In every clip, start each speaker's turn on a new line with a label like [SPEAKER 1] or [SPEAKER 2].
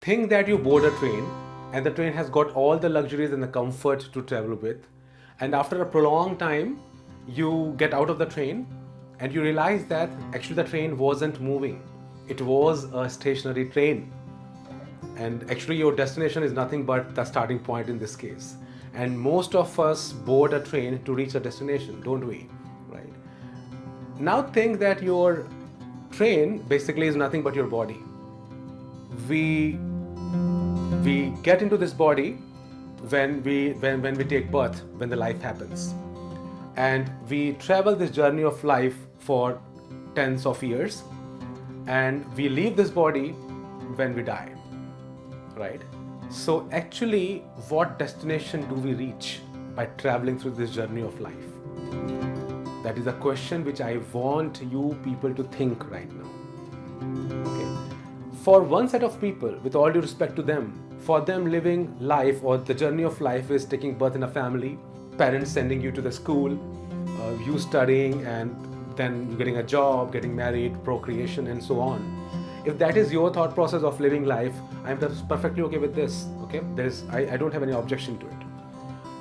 [SPEAKER 1] Think that you board a train and the train has got all the luxuries and the comfort to travel with, and after a prolonged time you get out of the train and you realize that actually the train wasn't moving. It was a stationary train, and actually your destination is nothing but the starting point in this case. And most of us board a train to reach a destination, don't we? Right? Now think that your train basically is nothing but your body. We get into this body when we take birth, when the life happens, and we travel this journey of life for tens of years, and we leave this body when we die, right? So actually, what destination do we reach by traveling through this journey of life? That is a question which I want you people to think right now. Okay. For one set of people, with all due respect to them, for them living life or the journey of life is taking birth in a family, parents sending you to the school, you studying and then getting a job, getting married, procreation and so on. If that is your thought process of living life, I'm perfectly okay with this. Okay, I don't have any objection to it.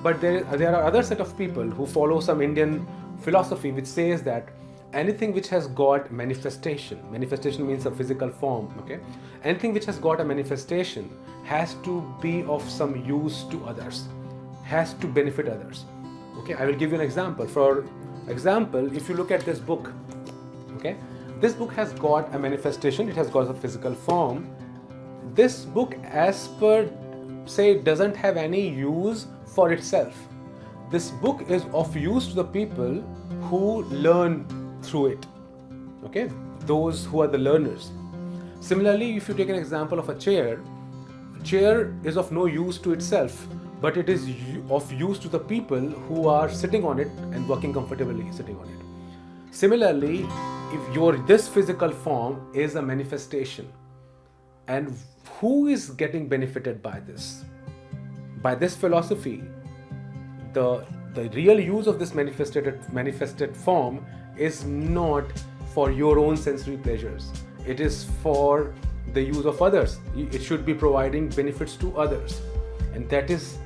[SPEAKER 1] But there are other set of people who follow some Indian philosophy which says that anything which has got manifestation means a physical form, okay? Anything which has got a manifestation has to be of some use to others, has to benefit others. Okay, I will give you an example. For example, if you look at this book, okay, this book has got a manifestation, it has got a physical form. This book, as per say, doesn't have any use for itself. This book is of use to the people who learn through it, okay, those who are the learners. Similarly, if you take an example of a chair is of no use to itself, but it is of use to the people who are sitting on it and working comfortably sitting on it. Similarly, if this physical form is a manifestation, and who is getting benefited by this? By this philosophy, the real use of this manifested form is not for your own sensory pleasures. It is for the use of others. It should be providing benefits to others. And that is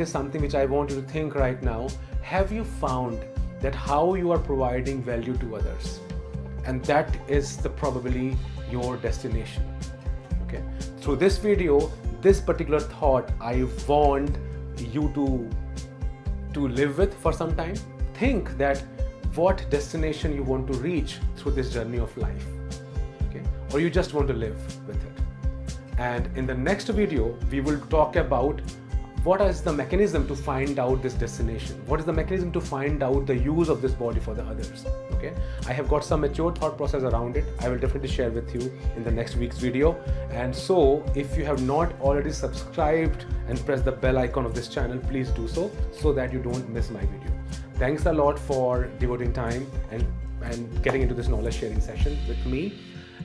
[SPEAKER 1] something which I want you to think right now. Have you found that how you are providing value to others? And that is probably your destination. Okay. Through this video, this particular thought I want you to live with for some time. Think that what destination you want to reach through this journey of life, okay? Or you just want to live with it. And in the next video, we will talk about what is the mechanism to find out this destination. What is the mechanism to find out the use of this body for the others, okay? I have got some mature thought process around it. I will definitely share with you in the next week's video. And so if you have not already subscribed and pressed the bell icon of this channel, please do so that you don't miss my video. Thanks a lot for devoting time and getting into this knowledge sharing session with me.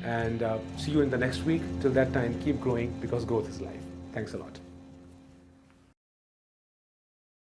[SPEAKER 1] And see you in the next week. Till that time, keep growing because growth is life. Thanks a lot.